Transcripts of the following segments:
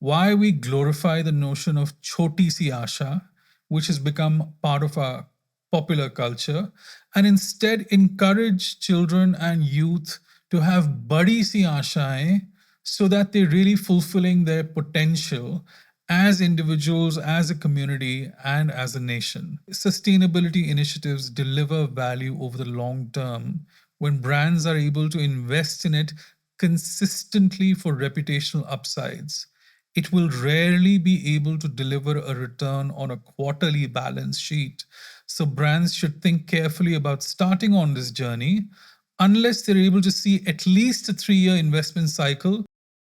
why we glorify the notion of choti si asha, which has become part of our popular culture, and instead encourage children and youth to have badi si ashaएं so that they're really fulfilling their potential as individuals, as a community, and as a nation. Sustainability initiatives deliver value over the long term when brands are able to invest in it consistently for reputational upsides. It will rarely be able to deliver a return on a quarterly balance sheet. So, brands should think carefully about starting on this journey unless they're able to see at least a 3 year investment cycle.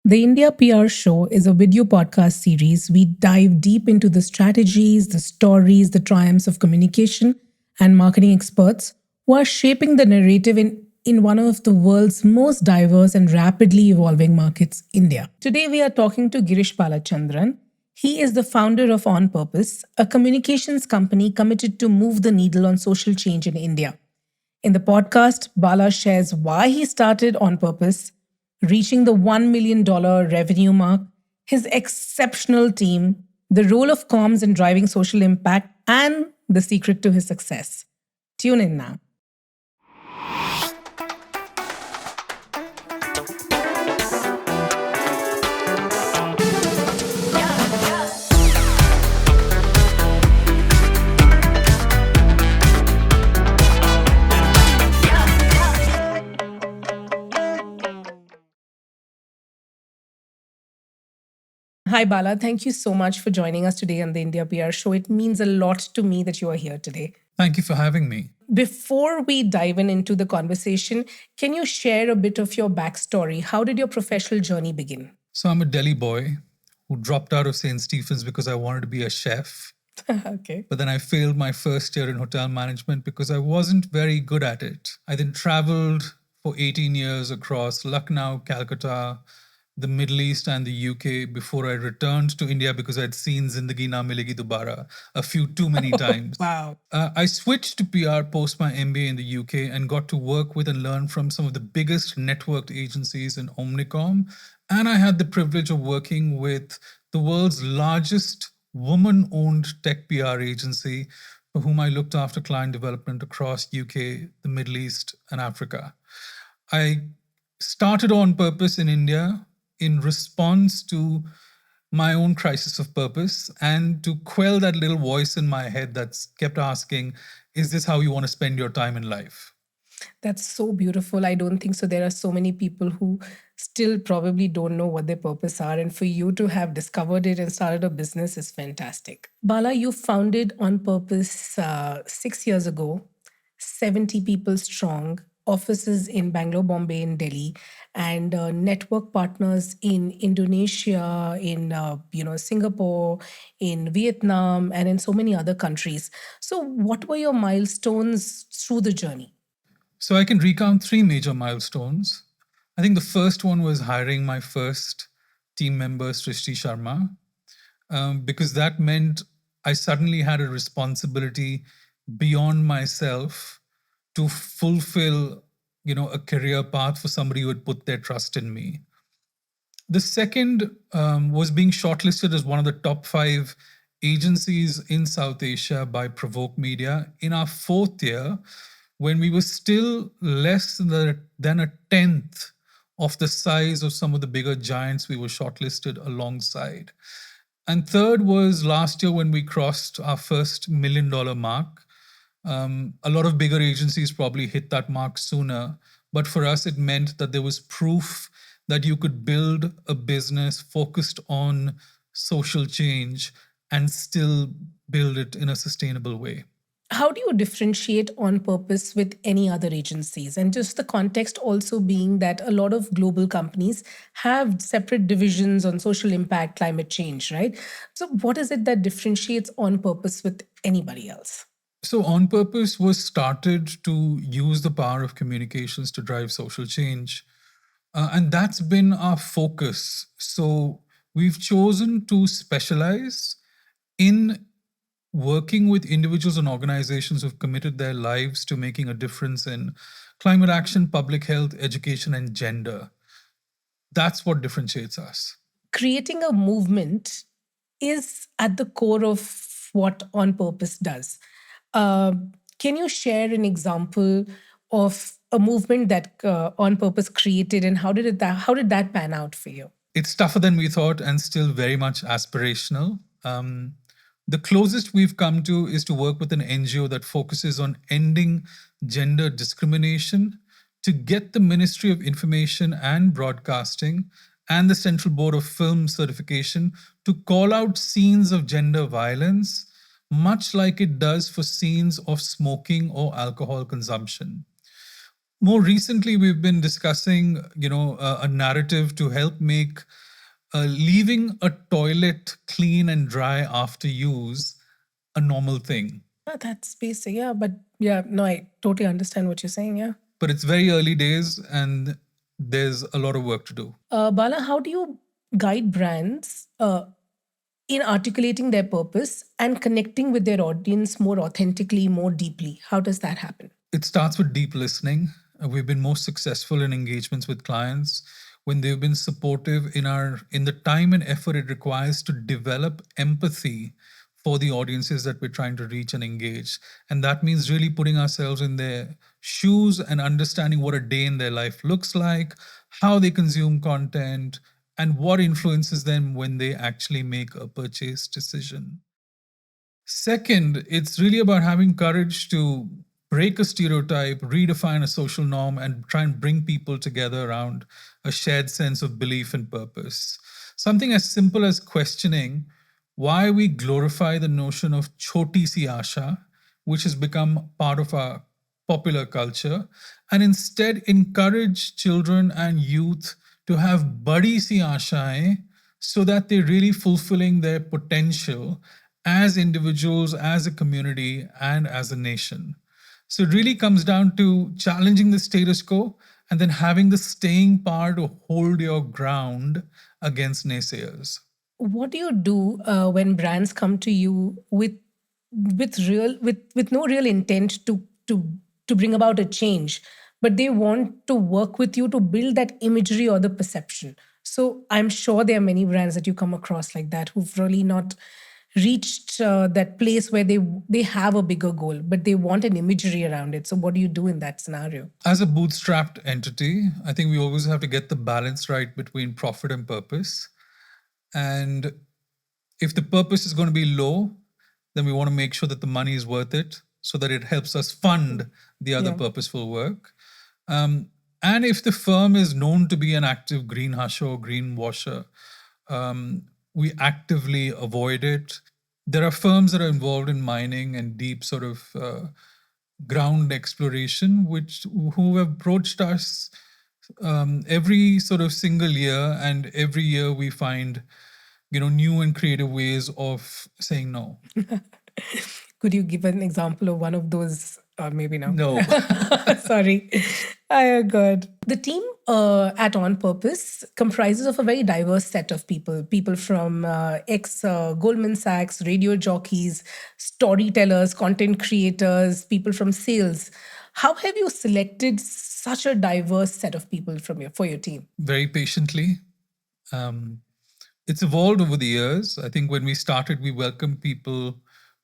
The India PR Show is a video podcast series. We dive deep into the strategies, the stories, the triumphs of communication and marketing experts who are shaping the narrative in one of the world's most diverse and rapidly evolving markets, India. Today, we are talking to Girish Balachandran. He is the founder of On Purpose, a communications company committed to move the needle on social change in India. In the podcast, Bala shares why he started On Purpose, reaching the $1 million revenue mark, his exceptional team, the role of comms in driving social impact, and the secret to his success. Tune in now. Hi, Bala. Thank you so much for joining us today on the India PR Show. It means a lot to me that you are here today. Thank you for having me. Before we dive into the conversation, can you share a bit of your backstory? How did your professional journey begin? So, I'm a Delhi boy who dropped out of St. Stephen's because I wanted to be a chef. Okay. But then I failed my first year in hotel management because I wasn't very good at it. I then traveled for 18 years across Lucknow, Calcutta, the Middle East, and the UK before I returned to India because I'd seen Zindagi Na Milegi Dobara a few too many times. Wow. I switched to PR post my MBA in the UK and got to work with and learn from some of the biggest networked agencies in Omnicom. And I had the privilege of working with the world's largest woman owned tech PR agency for whom I looked after client development across UK, the Middle East, and Africa. I started On Purpose in India in response to my own crisis of purpose and to quell that little voice in my head that's kept asking, is this how you want to spend your time in life? That's so beautiful. I don't think so. There are so many people who still probably don't know what their purpose are. And for you to have discovered it and started a business is fantastic. Bala, you founded On Purpose 6 years ago, 70 people strong, offices in Bangalore, Bombay, and Delhi, and network partners in Indonesia, in Singapore, in Vietnam, and in so many other countries. So, what were your milestones through the journey? So I can recount 3 major milestones. I think the first one was hiring my first team member, Srishti Sharma, because that meant I suddenly had a responsibility beyond myself to fulfill, a career path for somebody who had put their trust in me. The second was being shortlisted as one of the top 5 agencies in South Asia by Provoke Media in our 4th year, when we were still less than a tenth of the size of some of the bigger giants we were shortlisted alongside. And third was last year when we crossed our first $1 million mark. A lot of bigger agencies probably hit that mark sooner, but for us, it meant that there was proof that you could build a business focused on social change and still build it in a sustainable way. How do you differentiate On Purpose with any other agencies? And just the context also being that a lot of global companies have separate divisions on social impact, climate change, right? So, what is it that differentiates On Purpose with anybody else? So, On Purpose was started to use the power of communications to drive social change. And that's been our focus. So, we've chosen to specialize in working with individuals and organizations who've committed their lives to making a difference in climate action, public health, education, and gender. That's what differentiates us. creating a movement is at the core of what On Purpose does. Uh, can you share an example of a movement that On Purpose created, and how did that pan out for you? It's tougher than we thought and still very much aspirational. The closest we've come to is to work with an NGO that focuses on ending gender discrimination to get the Ministry of Information and Broadcasting and the Central Board of Film Certification to call out scenes of gender violence, much like it does for scenes of smoking or alcohol consumption. More recently, we've been discussing, a narrative to help make leaving a toilet clean and dry after use a normal thing. That's basic, yeah. But yeah, no, I totally understand what you're saying, yeah. But it's very early days and there's a lot of work to do. Bala, how do you guide brands in articulating their purpose and connecting with their audience more authentically, more deeply? How does that happen? It starts with deep listening. We've been most successful in engagements with clients when they've been supportive in the time and effort it requires to develop empathy for the audiences that we're trying to reach and engage. And that means really putting ourselves in their shoes and understanding what a day in their life looks like, how they consume content, and what influences them when they actually make a purchase decision. Second, it's really about having courage to break a stereotype, redefine a social norm, and try and bring people together around a shared sense of belief and purpose. Something as simple as questioning why we glorify the notion of choti si asha, which has become part of our popular culture, and instead encourage children and youth to have badi si ashaएं so that they're really fulfilling their potential as individuals, as a community, and as a nation. So it really comes down to challenging the status quo and then having the staying power to hold your ground against naysayers. What do you do when brands come to you with no real intent to bring about a change, but they want to work with you to build that imagery or the perception? So I'm sure there are many brands that you come across like that who've really not reached that place where they have a bigger goal, but they want an imagery around it. So what do you do in that scenario? As a bootstrapped entity, I think we always have to get the balance right between profit and purpose. And if the purpose is going to be low, then we want to make sure that the money is worth it so that it helps us fund the other purposeful work. And if the firm is known to be an active greenhusher or greenwasher, we actively avoid it. There are firms that are involved in mining and deep sort of ground exploration, who have approached us every sort of single year, and every year we find new and creative ways of saying no. Could you give an example of one of those? Or maybe no. No. Sorry. I good. The team at On Purpose comprises of a very diverse set of people. People from ex Goldman Sachs, radio jockeys, storytellers, content creators, people from sales. How have you selected such a diverse set of people for your team? Very patiently. It's evolved over the years. I think when we started, we welcomed people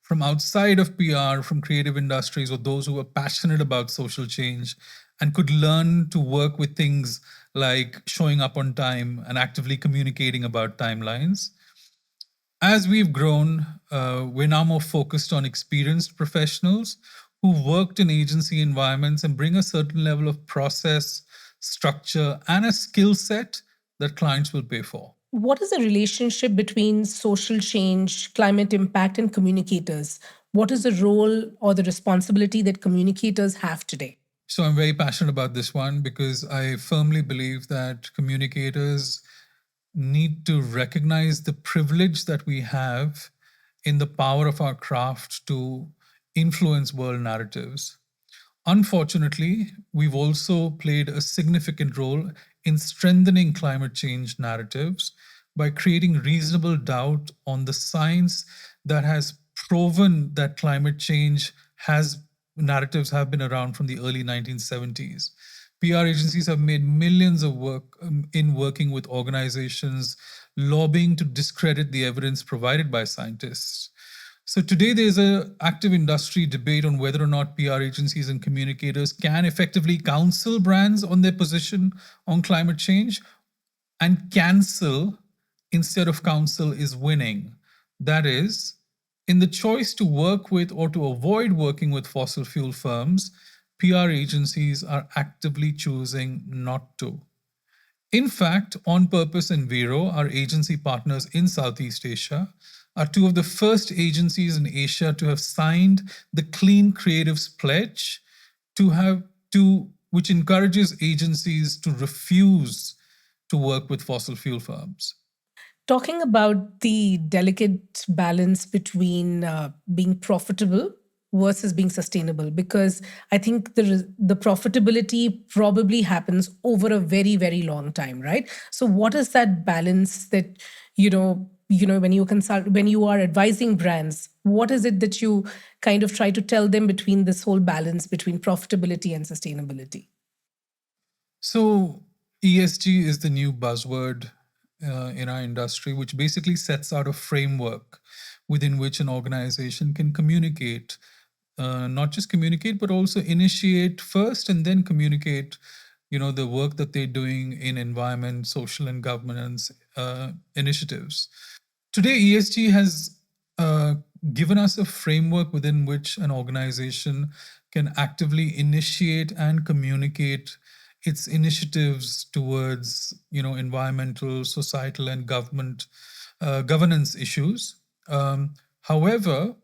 from outside of PR, from creative industries, or those who were passionate about social change and could learn to work with things like showing up on time and actively communicating about timelines. As we've grown, we're now more focused on experienced professionals who've worked in agency environments and bring a certain level of process, structure, and a skill set that clients will pay for. What is the relationship between social change, climate impact, and communicators? What is the role or the responsibility that communicators have today? So I'm very passionate about this one because I firmly believe that communicators need to recognize the privilege that we have in the power of our craft to influence world narratives. Unfortunately, we've also played a significant role in strengthening climate change narratives by creating reasonable doubt on the science that has proven that climate change narratives have been around from the early 1970s. PR agencies have made millions of work in working with organizations lobbying to discredit the evidence provided by scientists. So today there's an active industry debate on whether or not PR agencies and communicators can effectively counsel brands on their position on climate change, and cancel instead of counsel is winning. That is, in the choice to work with or to avoid working with fossil fuel firms, PR agencies are actively choosing not to. In fact, On Purpose and Vero, our agency partners in Southeast Asia, are two of the first agencies in Asia to have signed the Clean Creatives Pledge, to have to which encourages agencies to refuse to work with fossil fuel firms. Talking about the delicate balance between being profitable versus being sustainable, because I think the profitability probably happens over a very very long time, right? So what is that balance that when you consult, when you are advising brands, what is it that you kind of try to tell them between this whole balance between profitability and sustainability? So, ESG is the new buzzword in our industry, which basically sets out a framework within which an organization can communicate, not just communicate, but also initiate first and then communicate, the work that they're doing in environment, social, and governance initiatives. Today, ESG has uh, given us a framework within which an organization can actively initiate and communicate its initiatives towards, environmental, societal, and governance issues. However,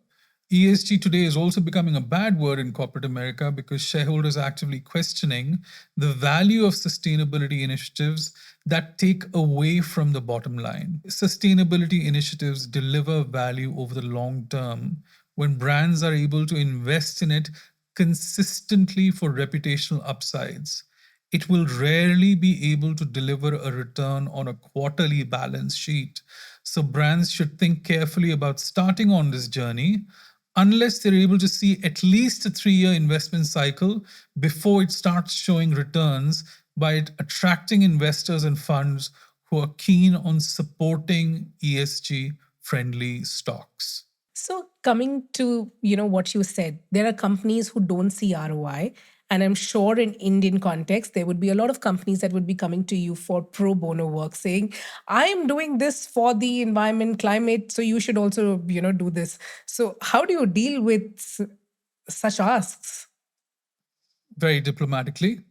ESG today is also becoming a bad word in corporate America because shareholders are actively questioning the value of sustainability initiatives that take away from the bottom line. Sustainability initiatives deliver value over the long term when brands are able to invest in it consistently for reputational upsides. It will rarely be able to deliver a return on a quarterly balance sheet. So, brands should think carefully about starting on this journey unless they're able to see at least a 3-year investment cycle before it starts showing returns by attracting investors and funds who are keen on supporting ESG friendly stocks. So coming to what you said, there are companies who don't see ROI, and I'm sure in Indian context there would be a lot of companies that would be coming to you for pro bono work, saying, "I am doing this for the environment, climate, so you should also do this." So how do you deal with such asks? Very diplomatically,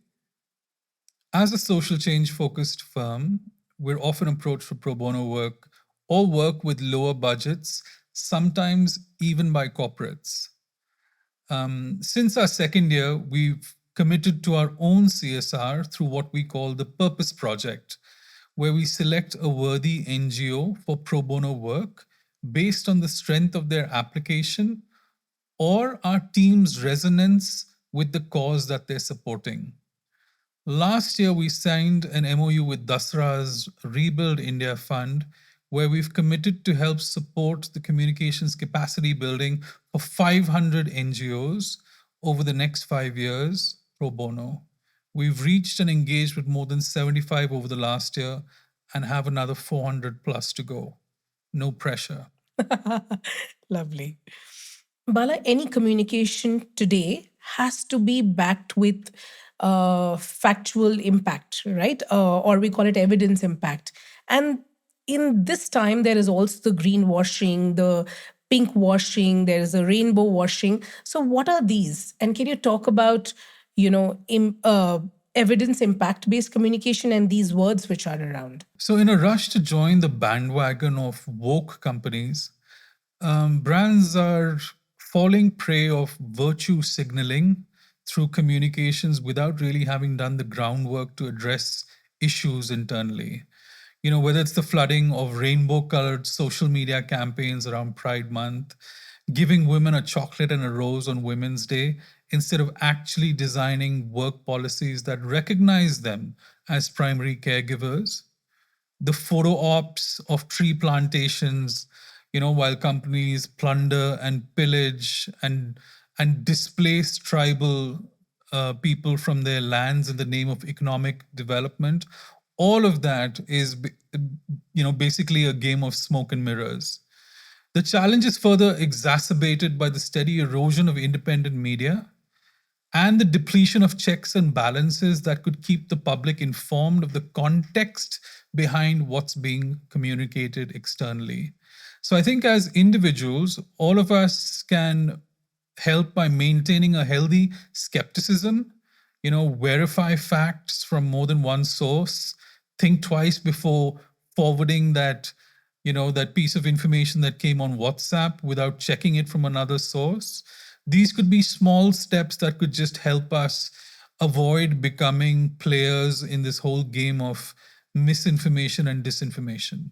as a social change focused firm, we're often approached for pro bono work or work with lower budgets, sometimes even by corporates. Since our second year, we've committed to our own CSR through what we call the Purpose Project, where we select a worthy NGO for pro bono work based on the strength of their application or our team's resonance with the cause that they're supporting. Last year, we signed an MOU with Dasra's Rebuild India Fund, where we've committed to help support the communications capacity building for 500 NGOs over the next 5 years pro bono. We've reached and engaged with more than 75 over the last year and have another 400 plus to go. No pressure. Lovely. Bala, any communication today has to be backed with factual impact, right? Or we call it evidence impact. And in this time, there is also the greenwashing, the pink washing, there is a rainbow washing. So, what are these? And can you talk about, evidence impact based communication and these words which are around? So, in a rush to join the bandwagon of woke companies, brands are falling prey of virtue signaling through communications without really having done the groundwork to address issues internally. Whether it's the flooding of rainbow colored social media campaigns around Pride Month, giving women a chocolate and a rose on Women's Day, instead of actually designing work policies that recognize them as primary caregivers, the photo ops of tree plantations, while companies plunder and pillage and displace tribal people from their lands in the name of economic development, all of that is basically a game of smoke and mirrors. The challenge is further exacerbated by the steady erosion of independent media and the depletion of checks and balances that could keep the public informed of the context behind what's being communicated externally. So I think as individuals, all of us can help by maintaining a healthy skepticism, verify facts from more than one source, think twice before forwarding that piece of information that came on WhatsApp without checking it from another source. These could be small steps that could just help us avoid becoming players in this whole game of misinformation and disinformation.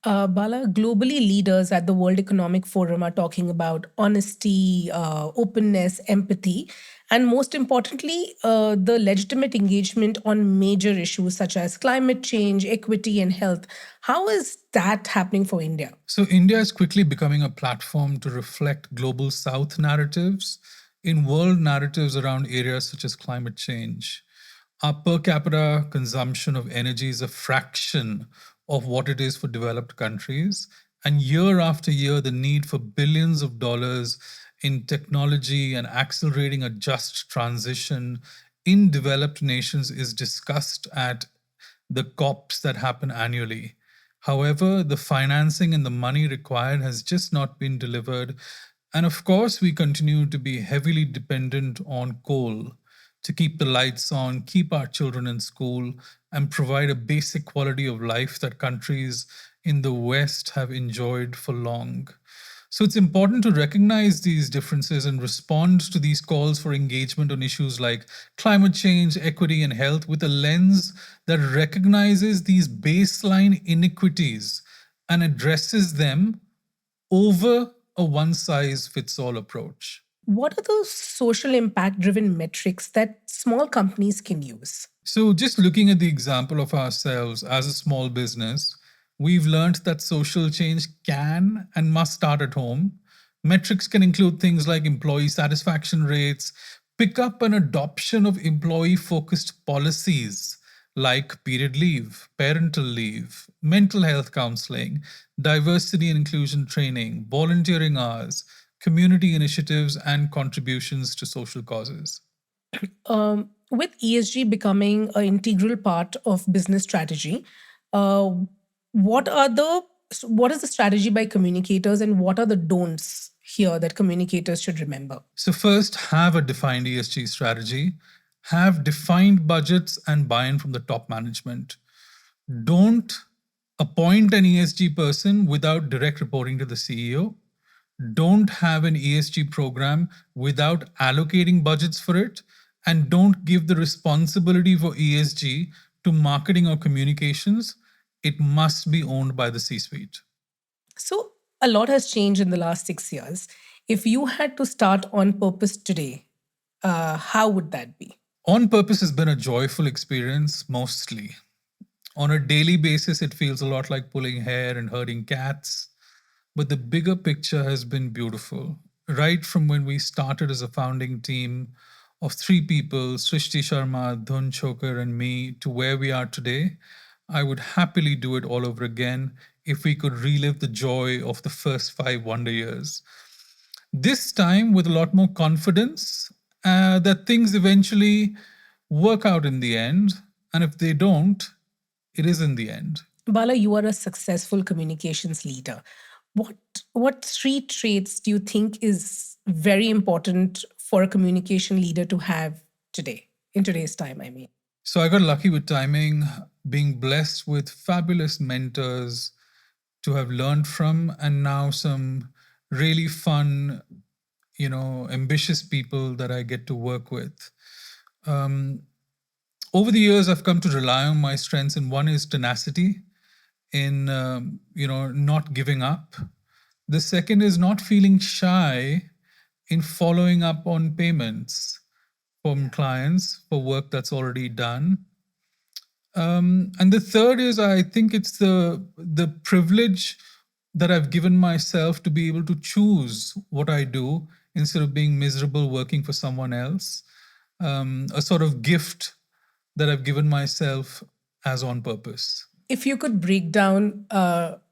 Bala, globally, leaders at the World Economic Forum are talking about honesty, openness, empathy, and most importantly, the legitimate engagement on major issues such as climate change, equity, and health. How is that happening for India? So, India is quickly becoming a platform to reflect global South narratives in world narratives around areas such as climate change. Our per capita consumption of energy is a fraction of what it is for developed countries. And year after year, the need for billions of dollars in technology and accelerating a just transition in developed nations is discussed at the COPs that happen annually. However, the financing and the money required has just not been delivered. And of course, we continue to be heavily dependent on coal to keep the lights on, keep our children in school, and provide a basic quality of life that countries in the West have enjoyed for long. So it's important to recognize these differences and respond to these calls for engagement on issues like climate change, equity, and health with a lens that recognizes these baseline inequities and addresses them over a one size fits all approach. What are those social impact driven metrics that small companies can use? So, just looking at the example of ourselves as a small business, we've learned that social change can and must start at home. Metrics can include things like employee satisfaction rates, pick up and adoption of employee focused policies like period leave, parental leave, mental health counseling, diversity and inclusion training, volunteering hours, community initiatives, and contributions to social causes. With ESG becoming an integral part of business strategy, uh, what are the what is the strategy by communicators, and what are the don'ts here that communicators should remember? So, first, have a defined ESG strategy, have defined budgets and buy in from the top management. Don't appoint an ESG person without direct reporting to the CEO. Don't have an ESG program without allocating budgets for it. And don't give the responsibility for ESG to marketing or communications. It must be owned by the C suite. So, a lot has changed in the last 6 years. If you had to start on purpose today, how would that be? On purpose has been a joyful experience mostly. On a daily basis, it feels a lot like pulling hair and herding cats. But the bigger picture has been beautiful. Right from when we started as a founding team of three people, Srishti Sharma, Dhun Chokar, and me, to where we are today, I would happily do it all over again if we could relive the joy of the first 5 wonder years. This time with a lot more confidence that things eventually work out in the end. And if they don't, it is in the end. Bala, you are a successful communications leader. What what three traits do you think is very important for a communication leader to have today, in today's time, I mean? So I got lucky with timing, being blessed with fabulous mentors to have learned from, and now some really fun, ambitious people that I get to work with. Um, Over the years, I've come to rely on my strengths, and one is tenacity in not giving up. The second is not feeling shy in following up on payments from clients for work that's already done. And the third is, I think it's the privilege that I've given myself to be able to choose what I do instead of being miserable working for someone else. A sort of gift that I've given myself as on purpose. If you could break down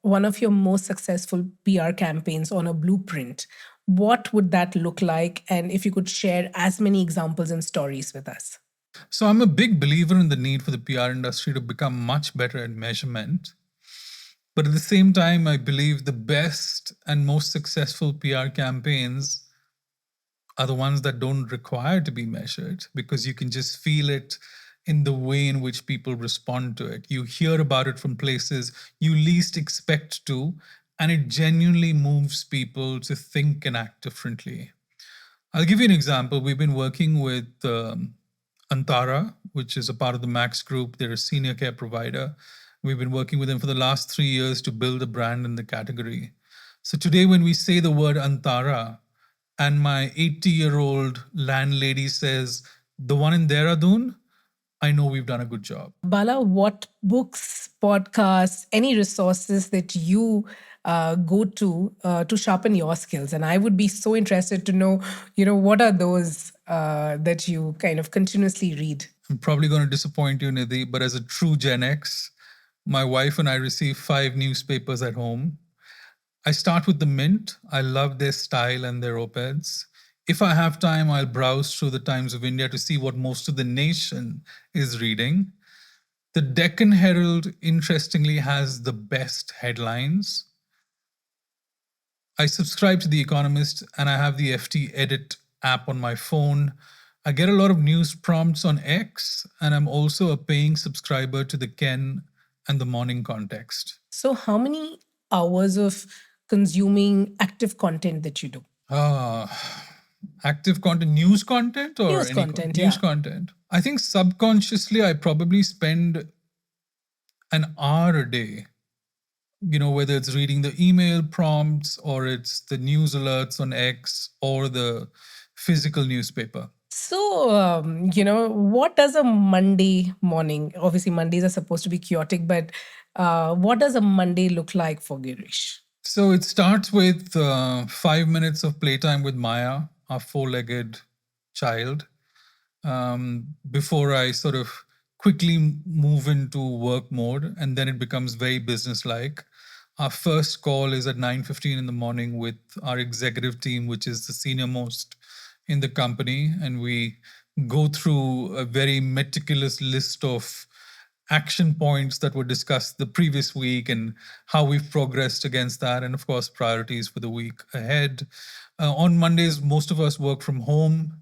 one of your most successful PR campaigns on a blueprint, what would that look like? And if you could share as many examples and stories with us. So I'm a big believer in the need for the PR industry to become much better at measurement. But at the same time, I believe the best and most successful PR campaigns are the ones that don't require to be measured because you can just feel it in the way in which people respond to it. You hear about it from places you least expect to, and it genuinely moves people to think and act differently. I'll give you an example. We've been working with Antara, which is a part of the Max Group. They're a senior care provider. We've been working with them for the last 3 years to build a brand in the category. So today, when we say the word Antara, and my 80-year-old landlady says, the one in Dehradun, I know we've done a good job. Bala, what books, podcasts, any resources that you go to sharpen your skills? And I would be so interested to know, what are those that you kind of continuously read? I'm probably going to disappoint you, Nidhi, but as a true Gen X, my wife and I receive 5 newspapers at home. I start with the Mint. I love their style and their op-eds. If I have time, I'll browse through the Times of India to see what most of the nation is reading. The Deccan Herald, interestingly, has the best headlines. I subscribe to The Economist and I have the FT Edit app on my phone. I get a lot of news prompts on X, and I'm also a paying subscriber to the Ken and the Morning Context. So, how many hours of consuming active content that you do? Active content, news content, or News any content, news yeah. content. I think subconsciously, I probably spend an hour a day. Whether it's reading the email prompts or it's the news alerts on X or the physical newspaper. So, what does a Monday morning, obviously Mondays are supposed to be chaotic, but what does a Monday look like for Girish? So it starts with 5 minutes of playtime with Maya, our 4-legged child, before I sort of quickly move into work mode, and then it becomes very business-like. Our first call is at 9:15 in the morning with our executive team, which is the senior most in the company, and we go through a very meticulous list of action points that were discussed the previous week and how we've progressed against that, and of course priorities for the week ahead. On Mondays, most of us work from home.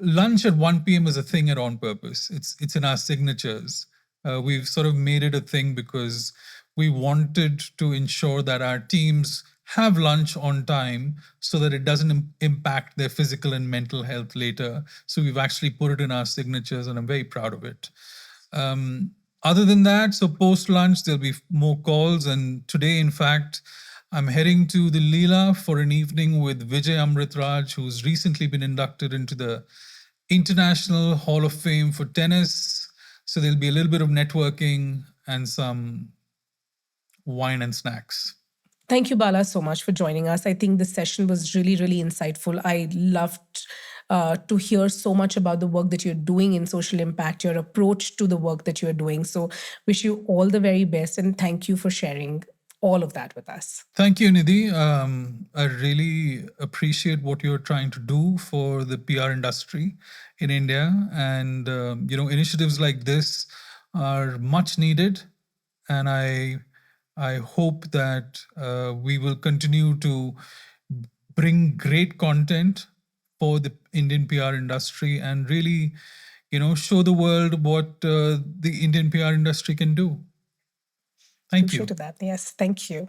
Lunch at 1 p.m. is a thing at On Purpose. It's in our signatures. We've sort of made it a thing because we wanted to ensure that our teams have lunch on time so that it doesn't impact their physical and mental health later. So we've actually put it in our signatures, and I'm very proud of it. Other than that, so post lunch, there'll be more calls. And today, in fact, I'm heading to the Leela for an evening with Vijay Amritraj, who's recently been inducted into the International Hall of Fame for tennis. So there'll be a little bit of networking and some wine and snacks. Thank you, Bala, so much for joining us. I think this session was really, really insightful. I loved to hear so much about the work that you're doing in social impact, your approach to the work that you're doing. So, wish you all the very best, and thank you for sharing all of that with us. Thank you, Nidhi. I really appreciate what you're trying to do for the PR industry in India. And, initiatives like this are much needed. And I hope that we will continue to bring great content for the Indian PR industry and really, show the world what the Indian PR industry can do. Thank you. Appreciate that. Yes, thank you.